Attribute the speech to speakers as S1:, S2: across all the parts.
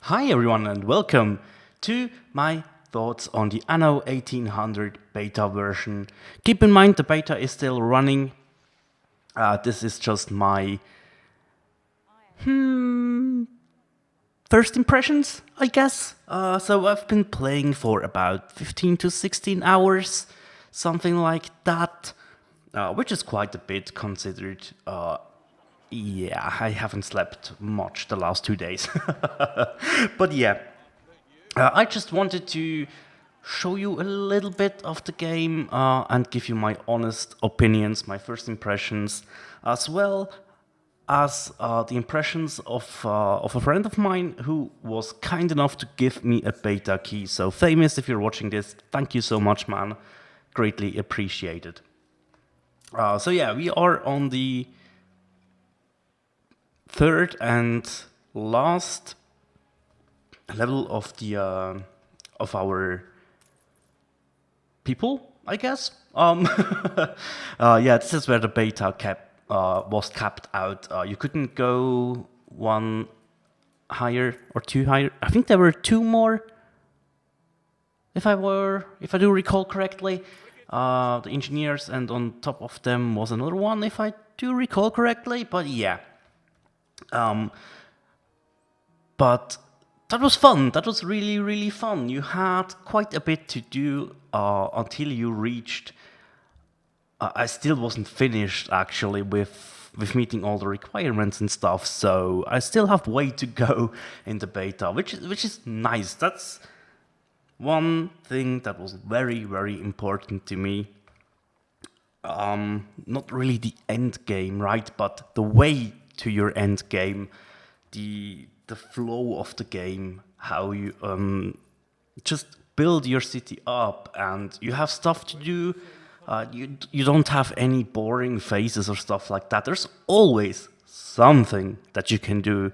S1: Hi everyone and welcome to my thoughts on the Anno 1800 beta version. Keep in mind the beta is still running. This is just my first impressions, I guess. So I've been playing for about 15 to 16 hours, something like that, which is quite a bit considered. Yeah, I haven't slept much the last 2 days. But yeah, I just wanted to show you a little bit of the game and give you my honest opinions, my first impressions, as well as the impressions of a friend of mine who was kind enough to give me a beta key. So Famous, if you're watching this, thank you so much, man. Greatly appreciated. So yeah, we are on the third and last level of the of our people, I guess. Yeah, this is where the beta was capped out. You couldn't go one higher or two higher. I think there were two more, if I do recall correctly. The engineers, and on top of them was another one, if I do recall correctly. But yeah, but that was fun. That was really, really fun. You had quite a bit to do until you reached. I still wasn't finished actually with meeting all the requirements and stuff. So I still have way to go in the beta, which is nice. That's one thing that was very, very important to me. Not really the end game, right? But the way to your end game, the flow of the game, how you just build your city up, and you have stuff to do. You don't have any boring phases or stuff like that. There's always something that you can do,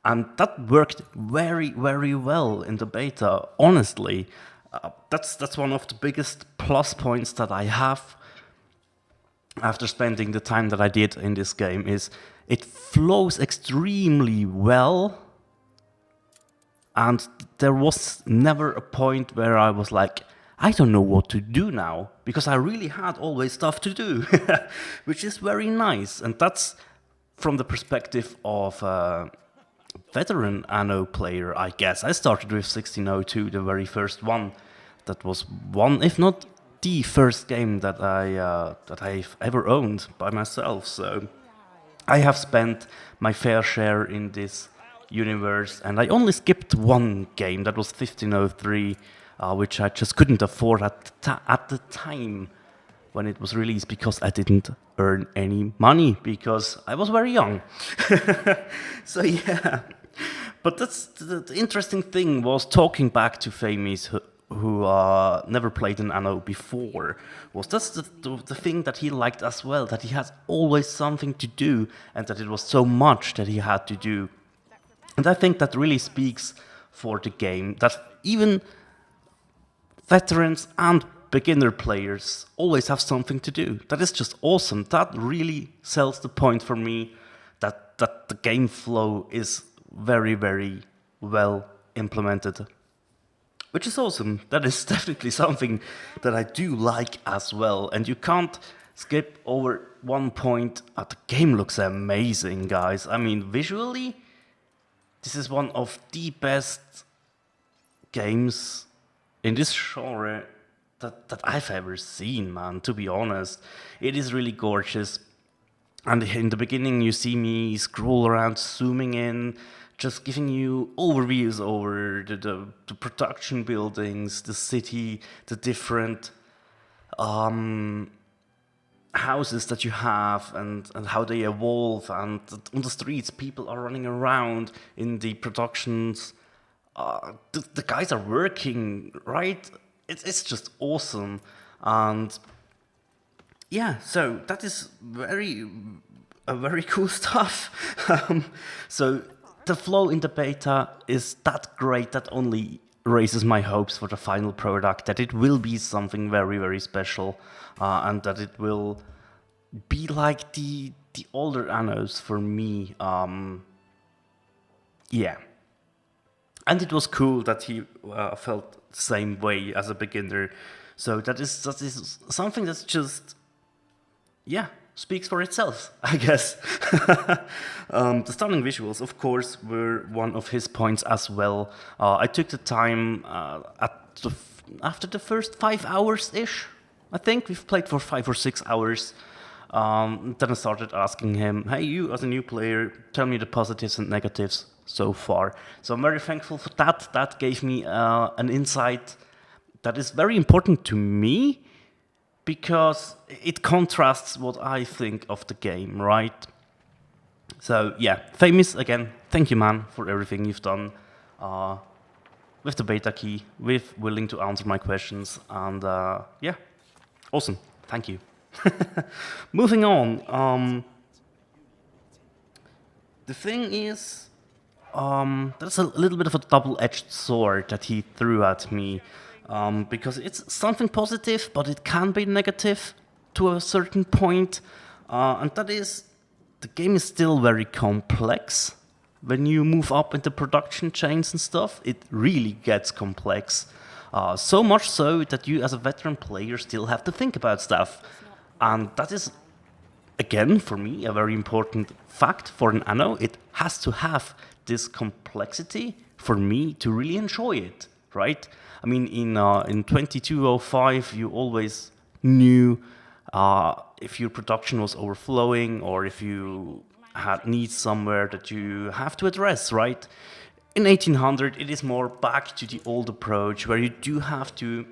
S1: and that worked very, very well in the beta. Honestly, that's one of the biggest plus points that I have after spending the time that I did in this game. Is it flows extremely well, and there was never a point where I was like, I don't know what to do now, because I really had always stuff to do, which is very nice. And that's from the perspective of a veteran Anno player, I guess. I started with 1602, the very first one. That was one, if not the first game that I've ever owned by myself. So I have spent my fair share in this universe, and I only skipped one game. That was 1503, which I just couldn't afford at the time when it was released, because I didn't earn any money because I was very young. So yeah, but that's the interesting thing was talking back to Famous, who never played an Anno before, was that's the thing that he liked as well, that he has always something to do, and that it was so much that he had to do. And I think that really speaks for the game, that even veterans and beginner players always have something to do. That is just awesome. That really sells the point for me that the game flow is very, very well implemented, which is awesome. That is definitely something that I do like as well. And you can't skip over one point. The game looks amazing, guys. I mean, visually, this is one of the best games in this genre that I've ever seen, man, to be honest. It is really gorgeous. And in the beginning, you see me scroll around, zooming in, just giving you overviews over the production buildings, the city, the different houses that you have, and how they evolve. And on the streets, people are running around in the productions. The guys are working, right? It's just awesome. And yeah, so that is very cool stuff. So the flow in the beta is that great that only raises my hopes for the final product, that it will be something very, very special, and that it will be like the older Annos for me. Yeah. And it was cool that he felt the same way as a beginner. So that is something that's just, yeah, speaks for itself, I guess. The stunning visuals, of course, were one of his points as well. I took the time after the first 5 hours-ish. I think we've played for 5 or 6 hours. Then I started asking him, hey, you as a new player, tell me the positives and negatives so far. So I'm very thankful for that. That gave me an insight that is very important to me, because it contrasts what I think of the game, right? So yeah, Famous, again, thank you, man, for everything you've done with the beta key, with willing to answer my questions, and yeah, awesome, thank you. Moving on, the thing is, that's a little bit of a double-edged sword that he threw at me. Because it's something positive, but it can be negative to a certain point. And that is, the game is still very complex. When you move up into production chains and stuff, it really gets complex. So much so that you as a veteran player still have to think about stuff. And that is, again, for me, a very important fact for an Anno. It has to have this complexity for me to really enjoy it, right? I mean, in 2205, you always knew if your production was overflowing or if you had needs somewhere that you have to address, right? In 1800, it is more back to the old approach, where you do have to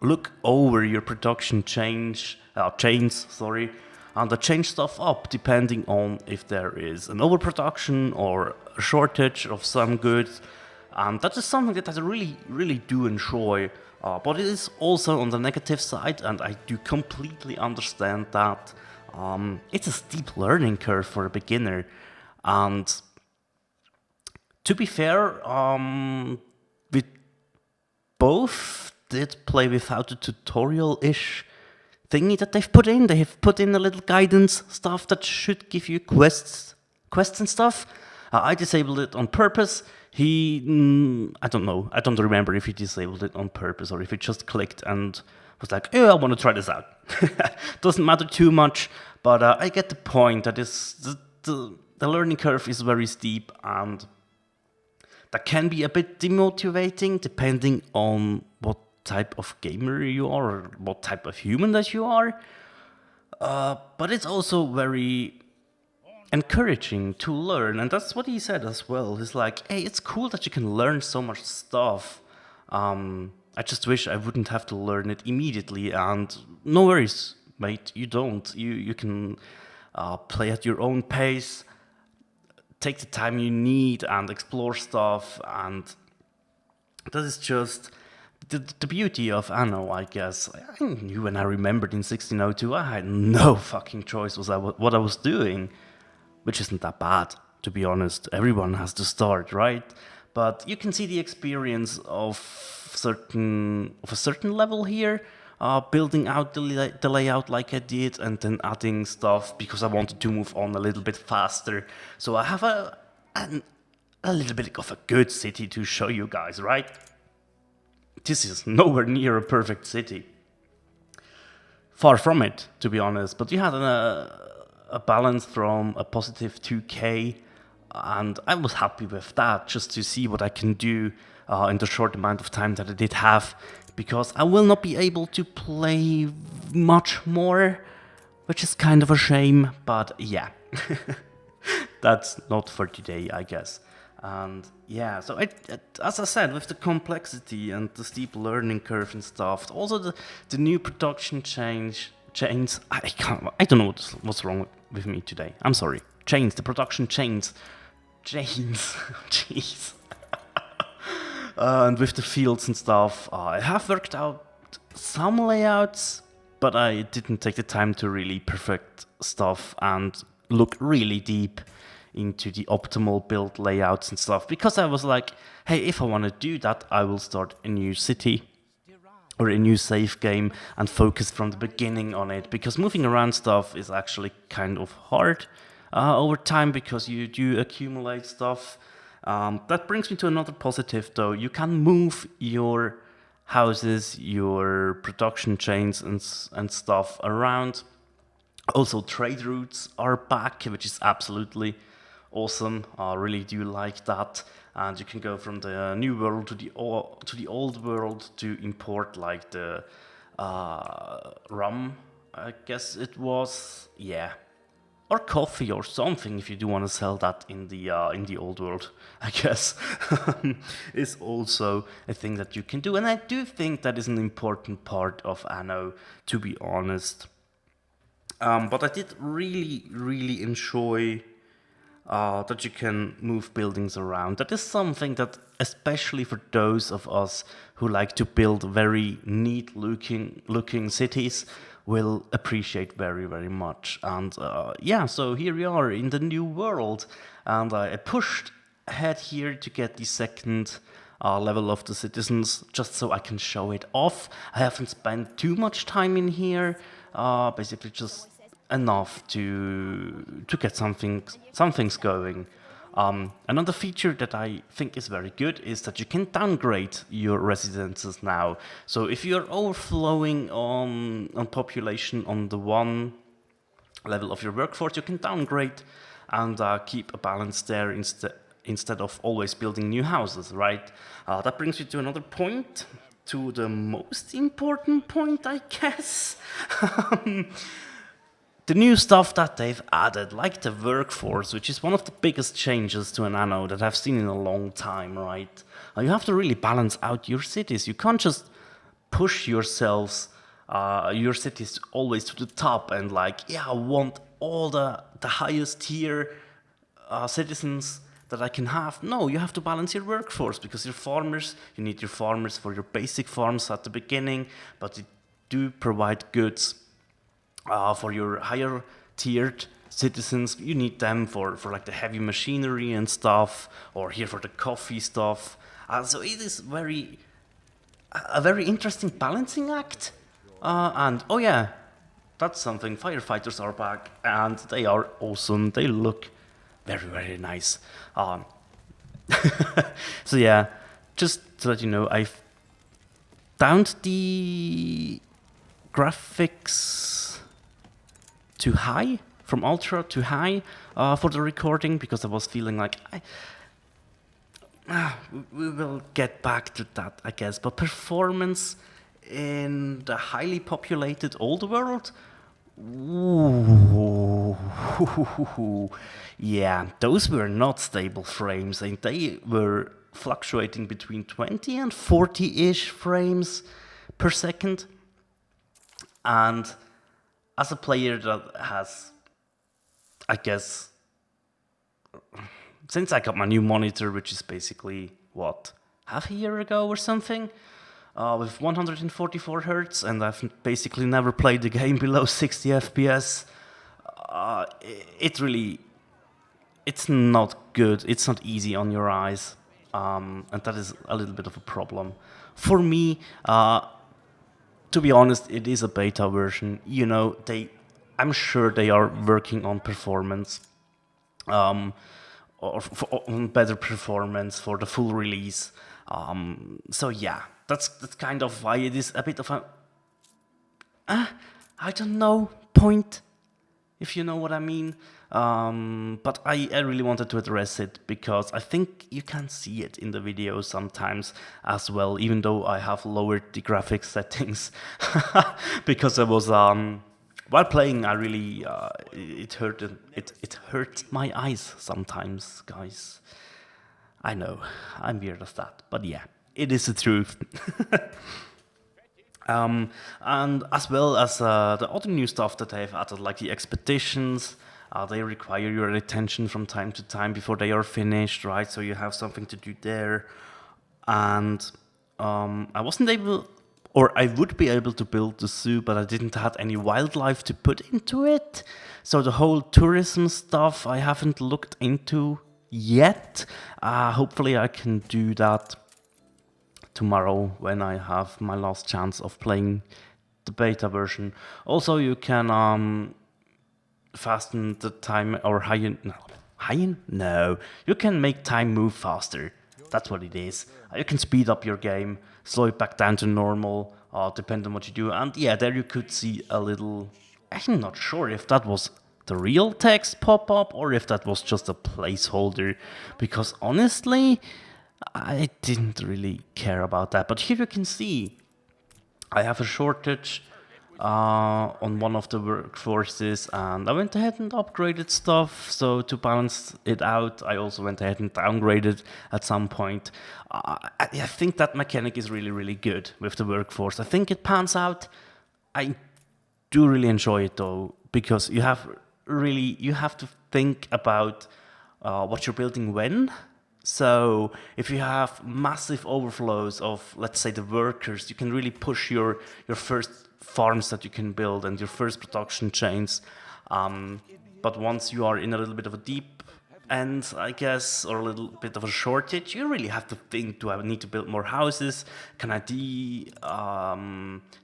S1: look over your production chains, and change stuff up depending on if there is an overproduction or a shortage of some goods. And that is something that I really, really do enjoy. But it is also on the negative side, and I do completely understand that. It's a steep learning curve for a beginner. And to be fair, we both did play without a tutorial-ish thingy that they've put in. They have put in a little guidance stuff that should give you quests and stuff. I disabled it on purpose. I don't know. I don't remember if he disabled it on purpose or if he just clicked and was like, "Yeah, I want to try this out." Doesn't matter too much, but I get the point. That is the learning curve is very steep, and that can be a bit demotivating depending on what type of gamer you are or what type of human that you are. But it's also very encouraging to learn, and that's what he said as well. He's like, hey, it's cool that you can learn so much stuff. I just wish I wouldn't have to learn it immediately, and no worries, mate, you don't. You can play at your own pace, take the time you need and explore stuff, and that is just the beauty of Anno, I guess. I knew when I remembered in 1602, I had no fucking choice what I was doing. Which isn't that bad, to be honest. Everyone has to start, right? But you can see the experience of a certain level here, building out the layout like I did, and then adding stuff because I wanted to move on a little bit faster. So I have a little bit of a good city to show you guys, right? This is nowhere near a perfect city. Far from it, to be honest. But you had a balance from a positive 2K, and I was happy with that, just to see what I can do in the short amount of time that I did have, because I will not be able to play much more, which is kind of a shame, but yeah, that's not for today, I guess. And yeah, so as I said, with the complexity and the steep learning curve and stuff, also the new production chains, I don't know what's wrong with me today. I'm sorry. The production chains. Jeez. And with the fields and stuff, I have worked out some layouts, but I didn't take the time to really perfect stuff and look really deep into the optimal build layouts and stuff, because I was like, hey, if I want to do that, I will start a new city or a new save game and focus from the beginning on it, because moving around stuff is actually kind of hard over time, because you do accumulate stuff That brings me to another positive, though. You can move your houses, your production chains, and stuff around. Also, trade routes are back, which is absolutely awesome. I really do like that. And you can go from the new world to the old world to import like the rum, I guess it was, yeah, or coffee or something if you do want to sell that in the old world, I guess, is also a thing that you can do. And I do think that is an important part of Anno, to be honest. But I did really enjoy that you can move buildings around. That is something that, especially for those of us who like to build very neat looking cities, will appreciate very much. And yeah, so here we are in the new world, and I pushed ahead here to get the second level of the citizens, just so I can show it off. I haven't spent too much time in here, basically just enough to get some things going. Another feature that I think is very good is that you can downgrade your residences now. So if you're overflowing on population on the one level of your workforce, you can downgrade and keep a balance there instead of always building new houses, right? That brings me to another point, to the most important point, I guess. The new stuff that they've added, like the workforce, which is one of the biggest changes to an Anno that I've seen in a long time, right? You have to really balance out your cities. You can't just push your cities always to the top and like, yeah, I want all the highest tier citizens that I can have. No, you have to balance your workforce, because you need your farmers for your basic farms at the beginning, but you do provide goods for your higher tiered citizens. You need them for like the heavy machinery and stuff, or here for the coffee stuff. So it is a very interesting balancing act. And oh yeah, that's something. Firefighters are back, and they are awesome. They look very nice. So yeah, just to let you know, I've downed the graphics to high, from ultra to high for the recording, because I was feeling like we will get back to that, I guess. But performance in the highly populated old world, ooh, yeah, those were not stable frames, and they were fluctuating between 20 and 40-ish frames per second. And as a player that has, I guess, since I got my new monitor, which is basically, what, half a year ago or something, with 144 hertz, and I've basically never played the game below 60 FPS, it's not good, it's not easy on your eyes, and that is a little bit of a problem. For me, to be honest, it is a beta version. You know, I'm sure they are working on performance, or on better performance for the full release. So yeah, that's kind of why it is a bit of a, I don't know, point, if you know what I mean. But I really wanted to address it, because I think you can see it in the video sometimes as well, even though I have lowered the graphics settings, because I was while playing, I really it hurt my eyes sometimes, guys. I know, I'm weird as that, but yeah, it is the truth. And as well as the other new stuff that they've added, like the expeditions, they require your attention from time to time before they are finished, right? So you have something to do there. And I wasn't able, or I would be able to build the zoo, but I didn't have any wildlife to put into it. So the whole tourism stuff I haven't looked into yet. Hopefully I can do that tomorrow when I have my last chance of playing the beta version. Also, you can fasten the time or High? No. You can make time move faster. That's what it is. You can speed up your game, slow it back down to normal, depending on what you do. And yeah, there you could see a little... I'm not sure if that was the real text pop-up or if that was just a placeholder. Because honestly, I didn't really care about that. But here you can see I have a shortage on one of the workforces, and I went ahead and upgraded stuff. So to balance it out, I also went ahead and downgraded at some point. I think that mechanic is really, really good with the workforce. I think it pans out. I do really enjoy it though, because you have to think about what you're building when. So if you have massive overflows of, let's say, the workers, you can really push your first farms that you can build and your first production chains. But once you are in a little bit of a deep end, I guess, or a little bit of a shortage, you really have to think, do I need to build more houses? Can I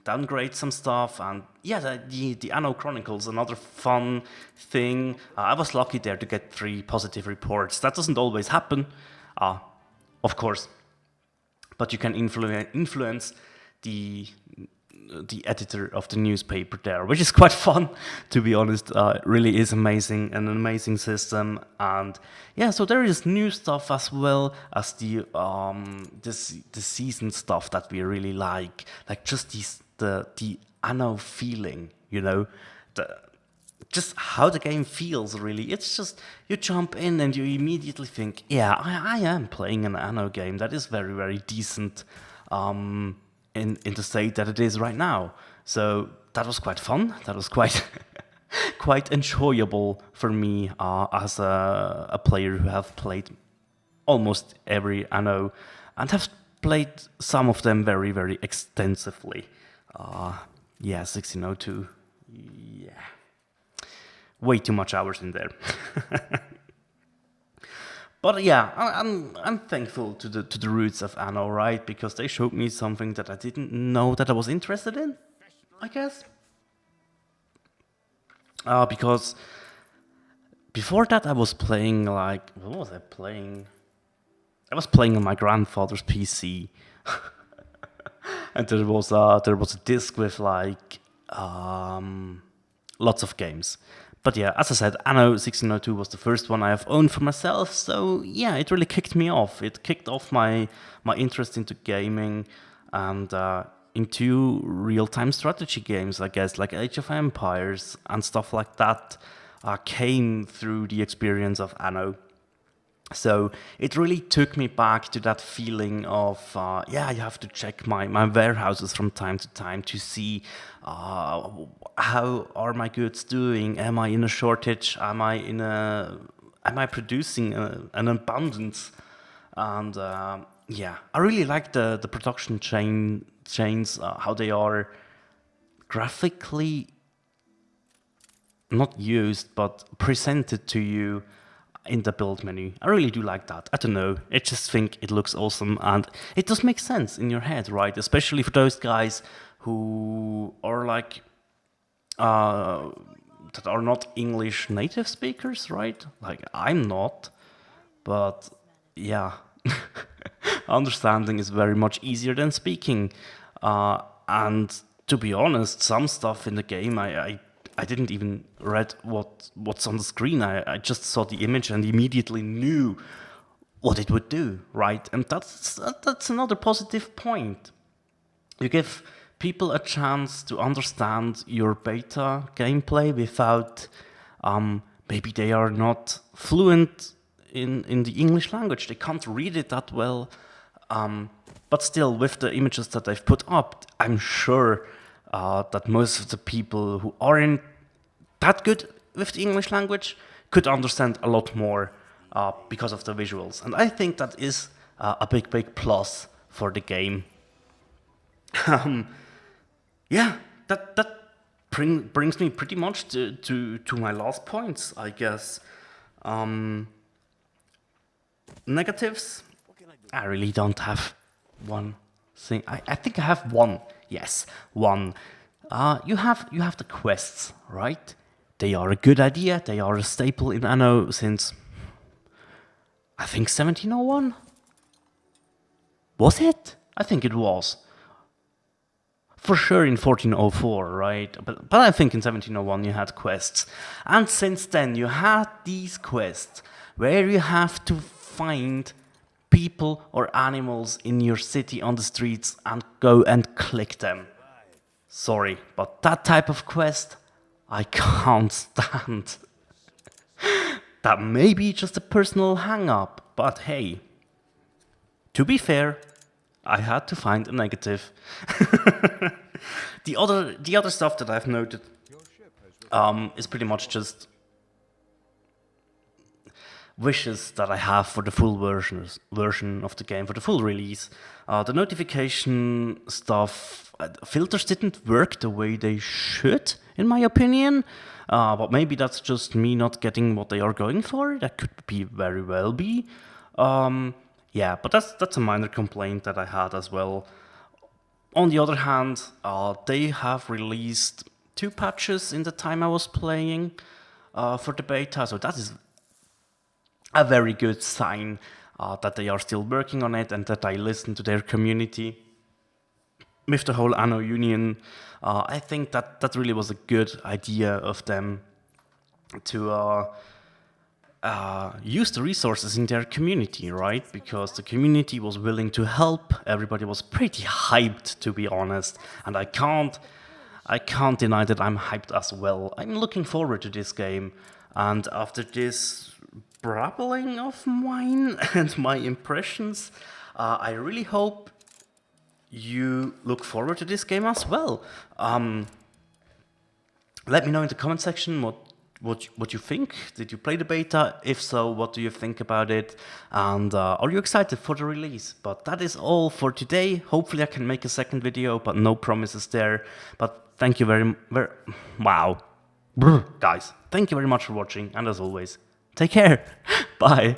S1: downgrade some stuff? And yeah, the Anno Chronicles, another fun thing. I was lucky there to get 3 positive reports. That doesn't always happen, of course, but you can influence the editor of the newspaper there, which is quite fun, to be honest. It really is amazing, an amazing system. And yeah, so there is new stuff as well as the season stuff that we really like just the Anno feeling, you know, just how the game feels, really. It's just, you jump in and you immediately think, yeah, I am playing an Anno game that is very, very decent in the state that it is right now. So that was quite fun. That was quite quite enjoyable for me as a player who have played almost every Anno and have played some of them very, very extensively. Yeah, 1602. Yeah. Way too much hours in there. But yeah, I'm thankful to the roots of Anno, right? Because they showed me something that I didn't know that I was interested in, I guess. Because before that I was playing what was I playing? I was playing on my grandfather's PC, and there was a disc with lots of games. But yeah, as I said, Anno 1602 was the first one I have owned for myself, so yeah, it really kicked me off. It kicked off my interest into gaming and into real-time strategy games, I guess, like Age of Empires and stuff like that came through the experience of Anno. So it really took me back to that feeling of, yeah, you have to check my warehouses from time to time to see how are my goods doing? Am I in a shortage? Am I producing an abundance? And yeah, I really like the production chains, how they are graphically not used, but presented to you in the build menu. I really do like that. I don't know, I just think it looks awesome, and it does make sense in your head, right? Especially for those guys who are that are not English native speakers, right? Like, I'm not, but yeah, understanding is very much easier than speaking. And to be honest, some stuff in the game I didn't even read what's on the screen. I just saw the image and immediately knew what it would do, right? And that's another positive point. You give people a chance to understand your beta gameplay without maybe they are not fluent in the English language. They can't read it that well. But still, with the images that they've put up, I'm sure that most of the people who aren't that good with the English language could understand a lot more because of the visuals. And I think that is a big, big plus for the game. Yeah, that brings me pretty much to my last points, I guess. Negatives? I really don't have one thing. I think I have one. Yes, one. You have the quests, right? They are a good idea. They are a staple in Anno since I think 1701? Was it? I think it was. For sure in 1404, right? But I think in 1701 you had quests. And since then you had these quests where you have to find people or animals in your city on the streets and go and click them. Sorry, but that type of quest I can't stand. That may be just a personal hang-up, but hey, to be fair, I had to find a negative. The other stuff that I've noted is pretty much just wishes that I have for the full version of the game, for the full release. The notification stuff, filters didn't work the way they should, in my opinion. But maybe that's just me not getting what they are going for. That could be very well be. Yeah, but that's a minor complaint that I had as well. On the other hand, they have released 2 patches in the time I was playing for the beta, so that is a very good sign that they are still working on it and that I listen to their community. With the whole Anno Union, I think that really was a good idea of them to use the resources in their community, right? Because the community was willing to help. Everybody was pretty hyped, to be honest, and I can't deny that I'm hyped as well. I'm looking forward to this game, and after this brabbling of mine and my impressions, I really hope you look forward to this game as well. Let me know in the comment section what you think. Did you play the beta? If so, what do you think about it? And are you excited for the release? But that is all for today. Hopefully I can make a second video, but no promises there. But thank you very wow. Guys, thank you very much for watching, and as always, take care. Bye.